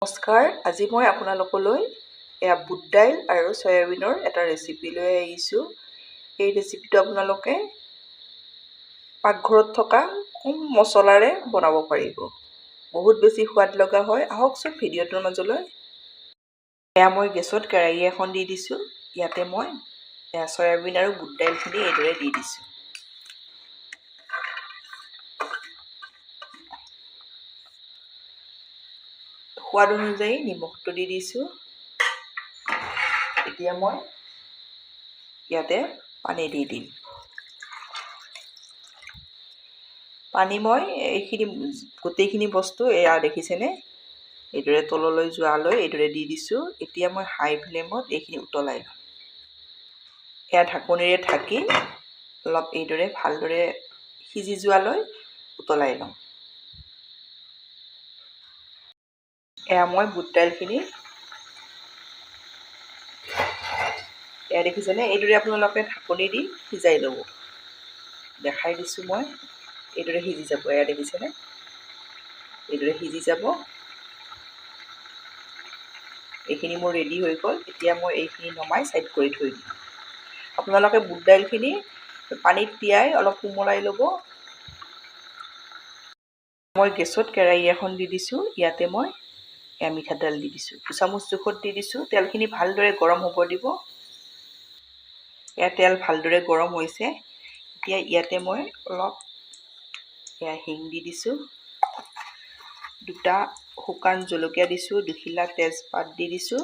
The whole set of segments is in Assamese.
নমস্কাৰ, আজি মই আপোনালোকলৈ বুট দাইল আৰু চয়াবিনৰ এটা ৰেচিপি লৈ আহিছোঁ। এই ৰেচিপিটো আপোনালোকে পাকঘৰত থকা কম মছলাৰে বনাব পাৰিব। বহুত বেছি সোৱাদ লগা হয়। আহকচোন ভিডিঅ'টোৰ মাজলৈ। মই গেছত কেৰাহী এখন দি দিছোঁ। ইয়াতে মই চয়াবিন আৰু বুট দাইলখিনি এইদৰে দি দিছোঁ। সোৱাদ অনুযায়ী নিমখটো দি দিছোঁ। এতিয়া মই ইয়াতে পানী দি দিম। পানী মই এইখিনি গোটেইখিনি বস্তু এয়া দেখিছেনে, এইদৰে তললৈ যোৱালৈ এইদৰে দি দিছোঁ। এতিয়া মই হাই ফ্লেমত এইখিনি উতলাই ল'ম। এয়া ঢাকনিৰে ঢাকি অলপ এইদৰে ভালদৰে সিজি যোৱালৈ উতলাই ল'ম। এয়া মই বুট দাইলখিনি এয়া দেখিছেনে, এইদৰে আপোনালোকে ঢাকনি দি সিজাই ল'ব। দেখাই দিছোঁ মই, এইদৰে সিজি যাব। এয়া দেখিছেনে, এইদৰে সিজি যাব। এইখিনি মোৰ ৰেডি হৈ গ'ল। এতিয়া মই এইখিনি নমাই ছাইড কৰি থৈ দিম। আপোনালোকে বুট দাইলখিনি পানীত তিয়াই অলপ কোমলাই ল'ব। মই গেছত কেৰাহী এখন দি দিছোঁ। ইয়াতে মই মিঠাতেল দি দিছোঁ। 2 চামুচ জোখত দি দিছোঁ। তেলখিনি ভালদৰে গৰম হ'ব দিব। তেল ভালদৰে গৰম হৈছে। এতিয়া ইয়াতে মই অলপ হিং দি দিছোঁ। 2টা শুকান জলকীয়া দিছোঁ। 2 খিলা তেজপাত দি দিছোঁ।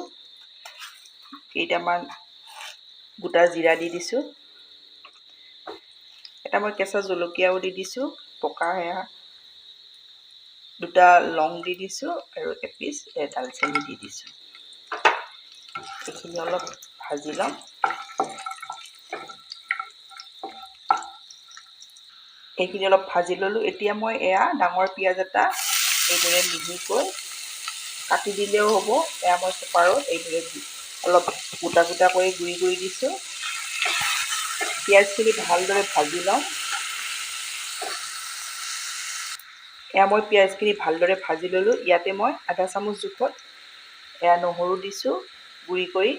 কেইটামান গোটা জিৰা দি দিছোঁ। এটা মই কেঁচা জলকীয়াও দি দিছোঁ। পকা 2টা লং দি দিছোঁ আৰু এপিচ দালচেনি দি দিছোঁ। এইখিনি অলপ ভাজি ল'ম। এইখিনি অলপ ভাজি ল'লোঁ। এতিয়া মই ডাঙৰ পিঁয়াজ এটা এইদৰে মিহিকৈ কাটি দিলেও হ'ব। মই চপাৰত এইদৰে অলপ গোটা গোটা কৰি গুড়ি কৰি দিছোঁ। পিঁয়াজখিনি ভালদৰে ভাজি ল'ম। মই পিঁয়াজখিনি ভালদৰে ভাজি ল'লোঁ। ইয়াতে মই আধা চামুচ জোখত নহৰু দিছোঁ গুড়ি কৰি,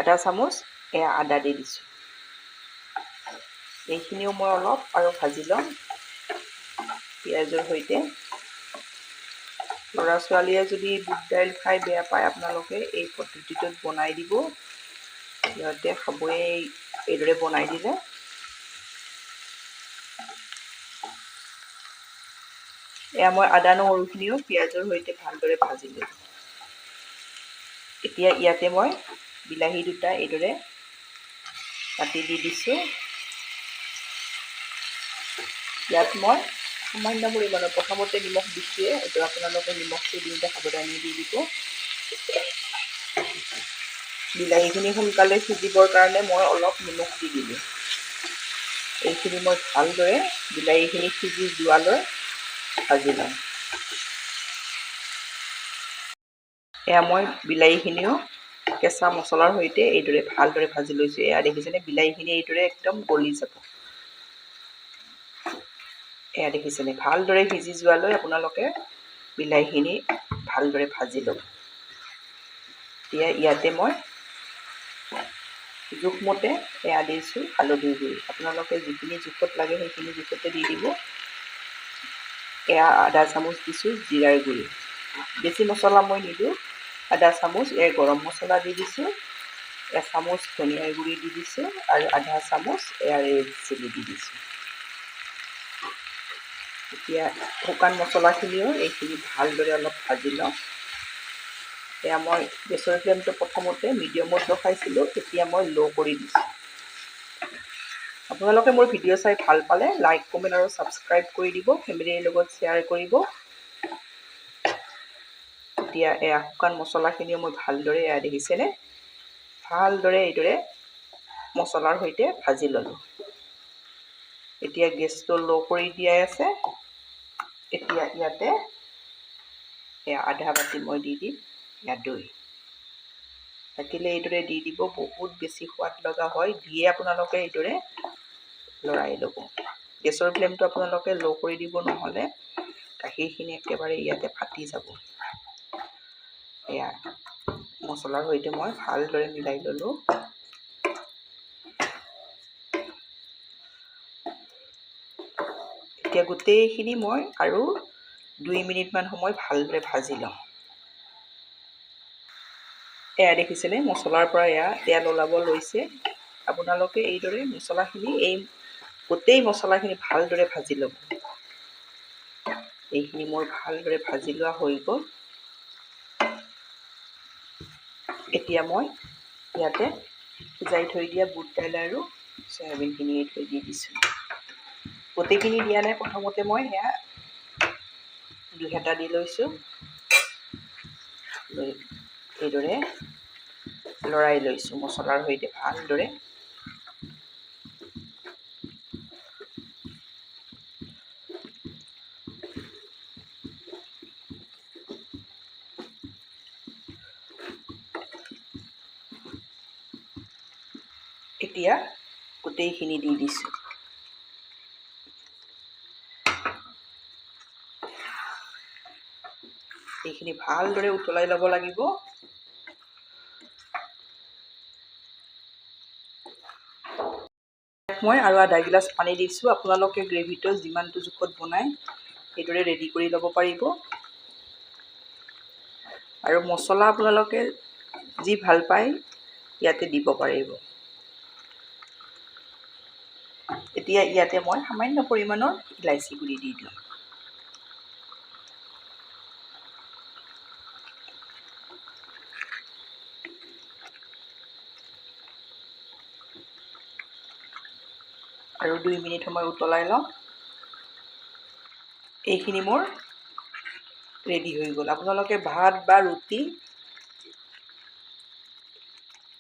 আধা চামুচ আদা দি দিছোঁ। এইখিনিও মই অলপ আৰু ভাজি ল'ম পিঁয়াজৰ সৈতে। ল'ৰা ছোৱালীয়ে যদি বুট দাইল খাই বেয়া পায়, আপোনালোকে এই পদ্ধতিটোত বনাই দিব। সিহঁতে খাবই এইদৰে বনাই দিলে। মই আদা নহৰুখিনিও পিঁয়াজৰ সৈতে ভালদৰে ভাজি ল'লোঁ। এতিয়া ইয়াতে মই বিলাহী 2টা এইদৰে কাটি দি দিছোঁ। ইয়াত মই সামান্য পৰিমাণৰ প্ৰথমতে নিমখ দিছোঁৱে, এইটো আপোনালোকে নিমখটো দিওঁতে সাৱধানে দি দিব। বিলাহীখিনি সোনকালে সিজিবৰ কাৰণে মই অলপ নিমখ দি দিলোঁ। এইখিনি মই ভালদৰে বিলাহীখিনি সিজি যোৱালৈ ভাজি ল'ম। মই বিলাহীখিনিও কেঁচা মছলাৰ সৈতে এইদৰে ভালদৰে ভাজি লৈছোঁ। দেখিছেনে, বিলাহীখিনি এইদৰে একদম গলি যাব। দেখিছেনে, ভালদৰে সিজি যোৱালৈ আপোনালোকে বিলাহীখিনি ভালদৰে ভাজি ল'ব। এতিয়া ইয়াতে মই জোখমতে দিছোঁ হালধিৰ গুড়ি। আপোনালোকে যিখিনি জোখত লাগে সেইখিনি জোখতে দি দিব। আধা চামুচ দিছোঁ জিৰাৰ গুড়ি। বেছি মছলা মই নিদিওঁ। আধা চামুচ গৰম মছলা দি দিছোঁ। 1 চামুচ ধনিয়াৰ গুড়ি দি দিছোঁ আৰু আধা চামুচ ৰেড চিলি দি দিছোঁ। এতিয়া শুকান মছলাখিনিও এইখিনি ভালদৰে অলপ ভাজি লওঁ। মই গেছৰ ফ্লেমটো প্ৰথমতে মিডিয়ামত ৰখাইছিলোঁ। এতিয়া মই ল' কৰি দিছোঁ। আপোনালোকে মোৰ ভিডিঅ' চাই ভাল পালে লাইক, কমেণ্ট আৰু ছাবস্ক্ৰাইব কৰি দিব। ফেমিলিৰ লগত শ্বেয়াৰ কৰিব। এতিয়া শুকান মছলাখিনিও মই ভালদৰে দেখিছেনে, ভালদৰে এইদৰে মছলাৰ সৈতে ভাজি ল'লোঁ। এতিয়া গেছটো ল' কৰি দিয়াই আছে। এতিয়া ইয়াতে আধা বাতি মই দি দিম দৈ। থাকিলে এইদৰে দি দিব। বহুত বেছি সোৱাদ লগা হয়। দিয়ে আপোনালোকে এইদৰে লৰাই ল'ব। গেছৰ ফ্লেমটো আপোনালোকে ল' কৰি দিব, নহ'লে গাখীৰখিনি একেবাৰে ইয়াতে ফাটি যাব। এয়া মছলাৰ সৈতে মই ভালদৰে মিলাই ল'লোঁ। এতিয়া গোটেইখিনি মই আৰু 2 মিনিটমান সময় ভালদৰে ভাজি লওঁ। এয়া দেখিছেনে মছলাৰ পৰা এয়া তেল ওলাব লৈছে। আপোনালোকে এইদৰে মছলাখিনি গোটেই মছলাখিনি ভালদৰে ভাজি ল'ব। এইখিনি মোৰ ভালদৰে ভাজি লোৱা হৈ গ'ল। এতিয়া মই ইয়াতে সিজাই থৈ দিয়া বুট দাইল আৰু চয়াবিনখিনি থৈ দি দিছোঁ। গোটেইখিনি দিয়া নাই, প্ৰথমতে মই সেয়া 2 হেতা দি লৈছোঁ। এইদৰে লৰাই লৈছোঁ মছলাৰ সৈতে ভালদৰে। এতিয়া গোটেইখিনি দি দিছোঁ। এইখিনি ভালদৰে উতলাই ল'ব লাগিব। মই আৰু আধা গিলাচ পানী দিছোঁ। আপোনালোকে গ্ৰেভিটো যিমানটো জোখত বনায় সেইদৰে ৰেডি কৰি ল'ব পাৰিব। আৰু মছলা আপোনালোকে যি ভাল পায় ইয়াতে দিব পাৰিব। এতিয়া ইয়াতে মই সামান্য পৰিমাণৰ ইলাইচি গুড়ি দি দিওঁ। আৰু 2 মিনিট সময় উতলাই লওঁ। এইখিনি মোৰ ৰেডি হৈ গ'ল। আপোনালোকে ভাত বা ৰুটি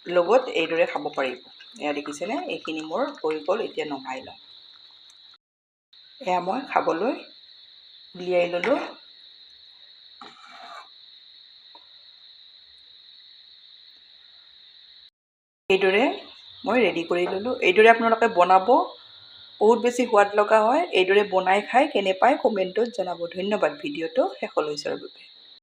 লগত এইদৰে খাব পাৰিব। এয়া দেখিছেনে, এইখিনি মোৰ হৈ গ'ল। এতিয়া নমাই লওঁ। এয়া মই খাবলৈ উলিয়াই ল'লোঁ। এইদৰে মই ৰেডি কৰি ল'লোঁ। এইদৰে আপোনালোকে বনাব, বহুত বেছি সোৱাদ লগা হয়। এইদৰে বনাই খাই কেনে পায় কমেণ্টত জনাব। ধন্যবাদ ভিডিঅ'টো শেষলৈ চোৱাৰ বাবে।